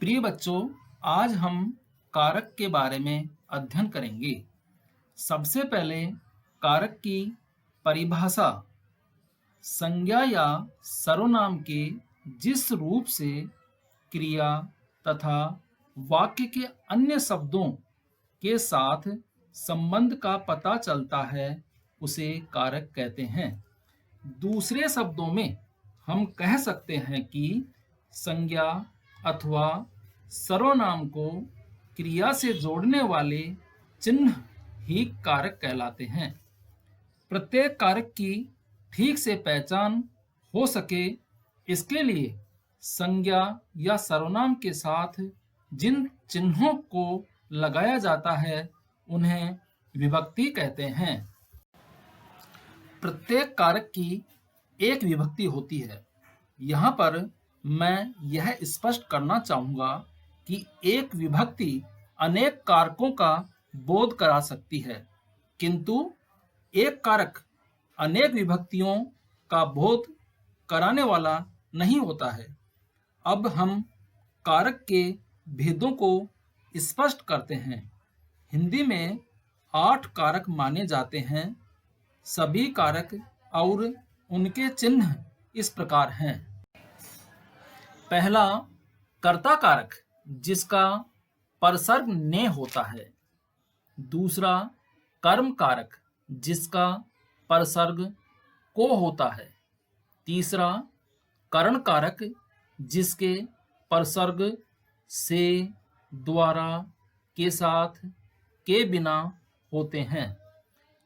प्रिय बच्चों, आज हम कारक के बारे में अध्ययन करेंगे। सबसे पहले कारक की परिभाषा। संज्ञा या सर्वनाम के जिस रूप से क्रिया तथा वाक्य के अन्य शब्दों के साथ संबंध का पता चलता है, उसे कारक कहते हैं। दूसरे शब्दों में हम कह सकते हैं कि संज्ञा अथवा सर्वनाम को क्रिया से जोड़ने वाले चिन्ह ही कारक कहलाते हैं। प्रत्येक कारक की ठीक से पहचान हो सके, इसके लिए संज्ञा या सर्वनाम के साथ जिन चिन्हों को लगाया जाता है, उन्हें विभक्ति कहते हैं। प्रत्येक कारक की एक विभक्ति होती है। यहाँ पर मैं यह स्पष्ट करना चाहूँगा कि एक विभक्ति अनेक कारकों का बोध करा सकती है, किंतु एक कारक अनेक विभक्तियों का बोध कराने वाला नहीं होता है। अब हम कारक के भेदों को स्पष्ट करते हैं। हिंदी में 8 कारक माने जाते हैं। सभी कारक और उनके चिन्ह इस प्रकार हैं। पहला, कर्ता कारक, जिसका परसर्ग ने होता है। दूसरा, कर्म कारक, जिसका परसर्ग को होता है। तीसरा, करण कारक, जिसके परसर्ग से, द्वारा, के साथ, के बिना होते हैं।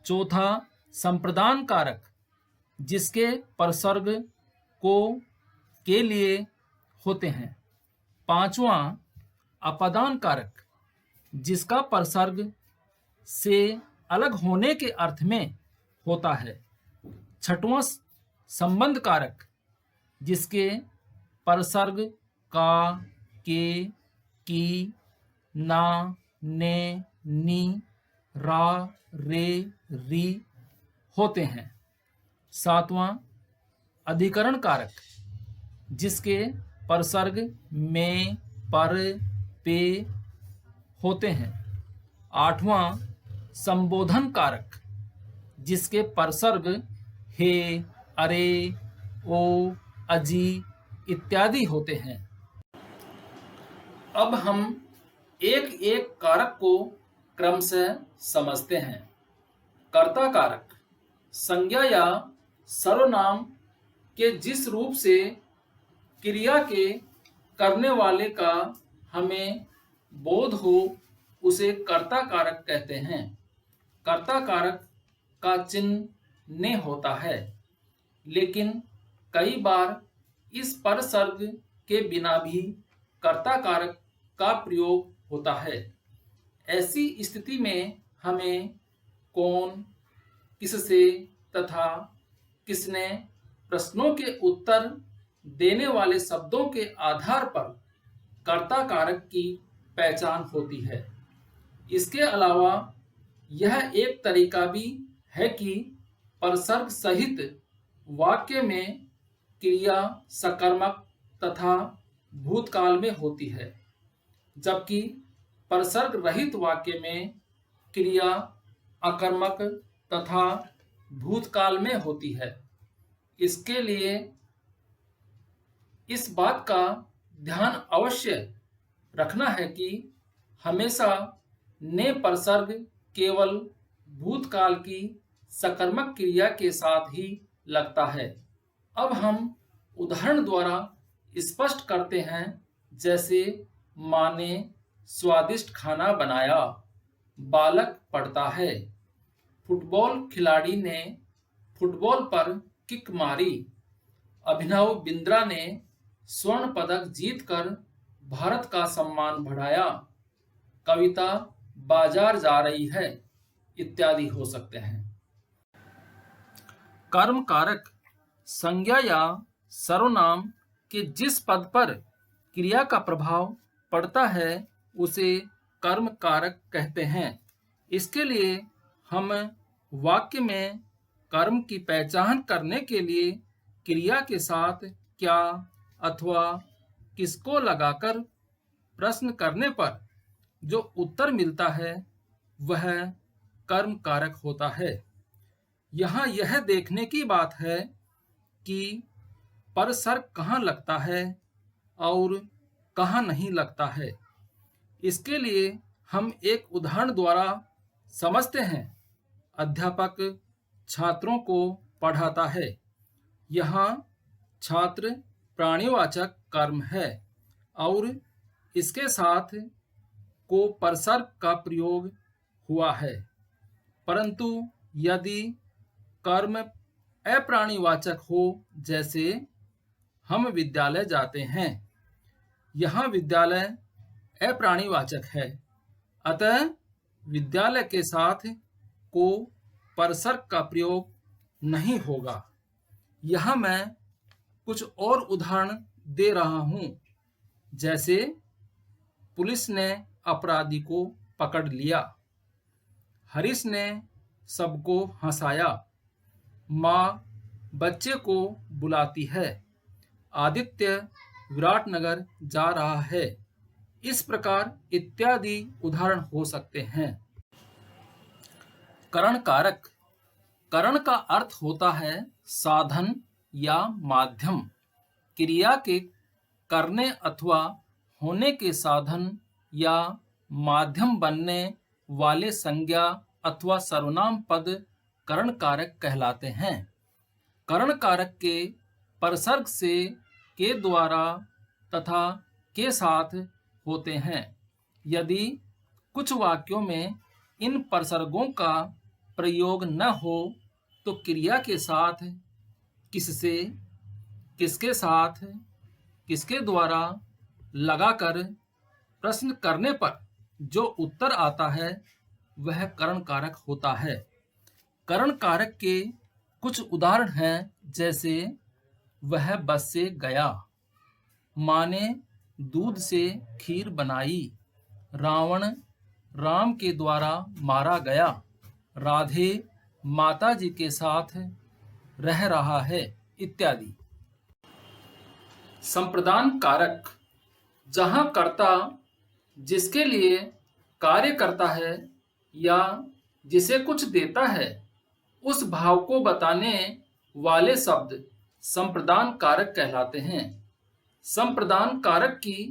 चौथा, संप्रदान कारक, जिसके परसर्ग को, के लिए होते हैं। पांचवा, अपदान कारक, जिसका परसर्ग से अलग होने के अर्थ में होता है। छठवां, संबंध कारक, जिसके परसर्ग का, के, की, ना, ने, नी, रा, रे, री होते हैं। सातवां, अधिकरण कारक, जिसके परसर्ग में, पर, पे होते हैं। आठवां, संबोधन कारक, जिसके परसर्ग हे, अरे, ओ, अजी इत्यादि होते हैं। अब हम एक एक कारक को क्रमशः समझते हैं। कर्ता कारक, संज्ञा या सर्वनाम के जिस रूप से क्रिया के करने वाले का हमें बोध हो, उसे कर्ता कारक कहते हैं। कर्ता कारक का चिन्ह ने होता है, लेकिन कई बार इस परसर्ग के बिना भी कर्ता कारक का प्रयोग होता है। ऐसी स्थिति में हमें कौन, किससे तथा किसने प्रश्नों के उत्तर देने वाले शब्दों के आधार पर कर्ता कारक की पहचान होती है। इसके अलावा यह एक तरीका भी है कि परसर्ग सहित वाक्य में क्रिया सकर्मक तथा भूतकाल में होती है, जबकि परसर्ग रहित वाक्य में क्रिया अकर्मक तथा भूतकाल में होती है। इसके लिए इस बात का ध्यान अवश्य रखना है कि हमेशा ने परसर्ग केवल भूतकाल की सकर्मक क्रिया के साथ ही लगता है। अब हम उदाहरण द्वारा स्पष्ट करते हैं, जैसे माँ ने स्वादिष्ट खाना बनाया, बालक पढ़ता है, फुटबॉल खिलाड़ी ने फुटबॉल पर किक मारी, अभिनव बिंद्रा ने स्वर्ण पदक जीतकर भारत का सम्मान बढ़ाया, कविता बाजार जा रही है इत्यादि हो सकते हैं। कर्म कारक, संज्ञा या सर्वनाम के जिस पद पर क्रिया का प्रभाव पड़ता है, उसे कर्म कारक कहते हैं। इसके लिए हम वाक्य में कर्म की पहचान करने के लिए क्रिया के साथ क्या अथवा किसको लगाकर प्रश्न करने पर जो उत्तर मिलता है वह कर्म कारक होता है। यहाँ यह देखने की बात है कि परसर्ग कहाँ लगता है और कहाँ नहीं लगता है। इसके लिए हम एक उदाहरण द्वारा समझते हैं। अध्यापक छात्रों को पढ़ाता है। यहाँ छात्र प्राणीवाचक कर्म है और इसके साथ को परसर्ग का प्रयोग हुआ है। परंतु यदि कर्म अप्राणीवाचक हो, जैसे हम विद्यालय जाते हैं, यहाँ विद्यालय अप्राणीवाचक है, अतः विद्यालय के साथ को परसर्ग का प्रयोग नहीं होगा। यहाँ मैं कुछ और उदाहरण दे रहा हूँ। जैसे पुलिस ने अपराधी को पकड़ लिया, हरीश ने सबको हंसाया, माँ बच्चे को बुलाती है, आदित्य विराटनगर जा रहा है। इस प्रकार इत्यादि उदाहरण हो सकते हैं। करण कारक। करण का अर्थ होता है साधन या माध्यम। क्रिया के करने अथवा होने के साधन या माध्यम बनने वाले संज्ञा अथवा सर्वनाम पद करण कारक कहलाते हैं। करण कारक के परसर्ग से के द्वारा तथा के साथ होते हैं। यदि कुछ वाक्यों में इन परसर्गों का प्रयोग न हो तो क्रिया के साथ, किससे, किसके साथ, किसके द्वारा लगाकर प्रश्न करने पर जो उत्तर आता है वह करण कारक होता है। करण कारक के कुछ उदाहरण हैं, जैसे वह बस से गया, माँ ने दूध से खीर बनाई, रावण राम के द्वारा मारा गया, राधे माता जी के साथ रह रहा है, इत्यादि। संप्रदान कारक। जहाँ कर्ता जिसके लिए कार्य करता है या जिसे कुछ देता है, उस भाव को बताने वाले शब्द संप्रदान कारक कहलाते हैं। संप्रदान कारक की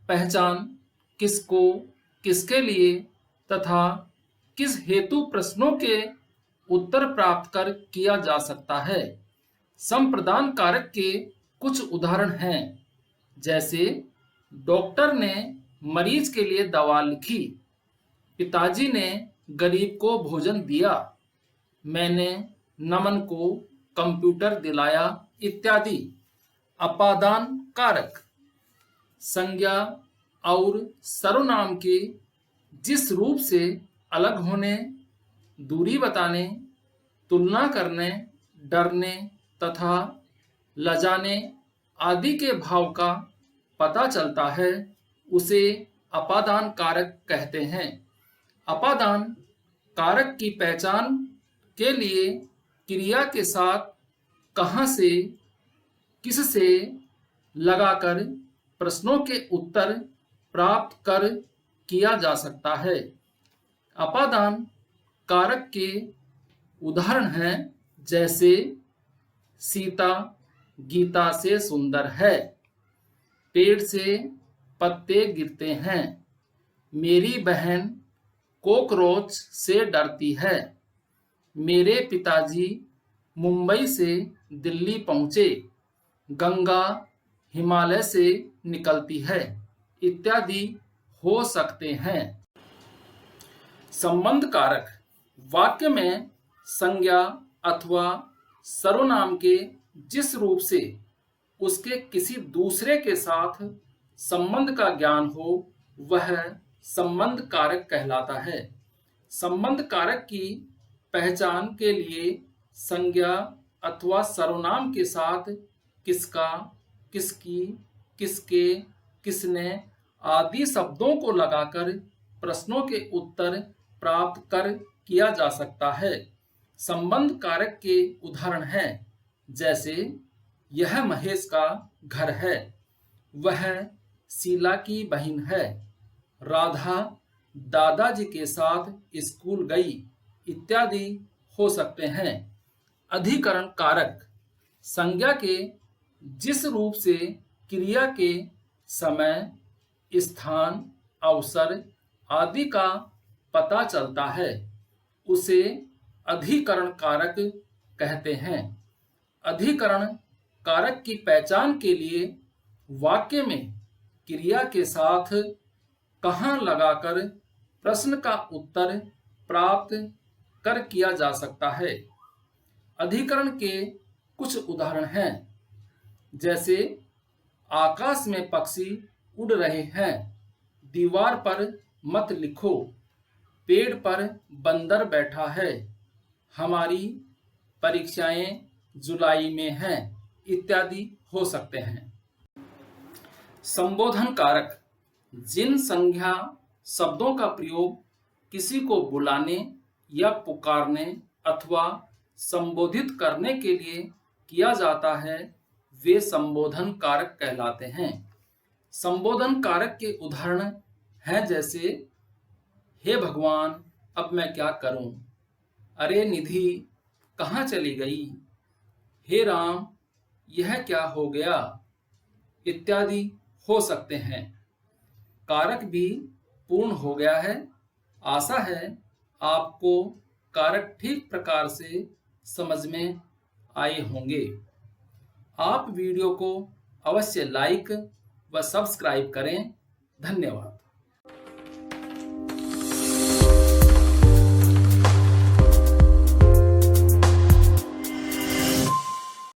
पहचान किसको, किसके लिए तथा किस हेतु प्रश्नों के उत्तर प्राप्त कर किया जा सकता है। संप्रदान कारक के कुछ उदाहरण हैं, जैसे डॉक्टर ने मरीज के लिए दवा लिखी, पिताजी ने गरीब को भोजन दिया, मैंने नमन को कंप्यूटर दिलाया, इत्यादि। अपादान कारक। संज्ञा और सर्वनाम के जिस रूप से अलग होने, दूरी बताने, तुलना करने, डरने तथा लजाने आदि के भाव का पता चलता है, उसे अपादान कारक कहते हैं। अपादान कारक की पहचान के लिए क्रिया के साथ कहाँ से, किससे लगाकर प्रश्नों के उत्तर प्राप्त कर किया जा सकता है। अपादान कारक के उदाहरण हैं, जैसे सीता गीता से सुंदर है, पेड़ से पत्ते गिरते हैं, मेरी बहन कॉकरोच से डरती है, मेरे पिताजी मुंबई से दिल्ली पहुंचे, गंगा हिमालय से निकलती है, इत्यादि हो सकते हैं। संबंध कारक। वाक्य में संज्ञा अथवा सर्वनाम के जिस रूप से उसके किसी दूसरे के साथ संबंध का ज्ञान हो वह संबंध कारक कहलाता है। संबंध कारक की पहचान के लिए संज्ञा अथवा सर्वनाम के साथ किसका, किसकी, किसके, किसने आदि शब्दों को लगाकर प्रश्नों के उत्तर प्राप्त कर किया जा सकता है। संबंध कारक के उदाहरण हैं, जैसे यह महेश का घर है, वह शीला की बहन है, राधा दादाजी के साथ स्कूल गई इत्यादि हो सकते हैं। अधिकरण कारक संज्ञा के जिस रूप से क्रिया के समय, स्थान, अवसर आदि का पता चलता है उसे अधिकरण कारक कहते हैं। अधिकरण कारक की पहचान के लिए वाक्य में क्रिया के साथ कहाँ लगाकर प्रश्न का उत्तर प्राप्त कर किया जा सकता है। अधिकरण के कुछ उदाहरण हैं, जैसे आकाश में पक्षी उड़ रहे हैं, दीवार पर मत लिखो, पेड़ पर बंदर बैठा है, हमारी परीक्षाएं जुलाई में हैं इत्यादि हो सकते हैं। संबोधन कारक जिन संज्ञा शब्दों का प्रयोग किसी को बुलाने या पुकारने अथवा संबोधित करने के लिए किया जाता है वे संबोधन कारक कहलाते हैं। संबोधन कारक के उदाहरण हैं जैसे हे भगवान अब मैं क्या करूं, अरे निधि कहाँ चली गई, हे राम यह क्या हो गया इत्यादि हो सकते हैं। कारक भी पूर्ण हो गया है। आशा है आपको कारक ठीक प्रकार से समझ में आए होंगे। आप वीडियो को अवश्य लाइक व सब्सक्राइब करें। धन्यवाद।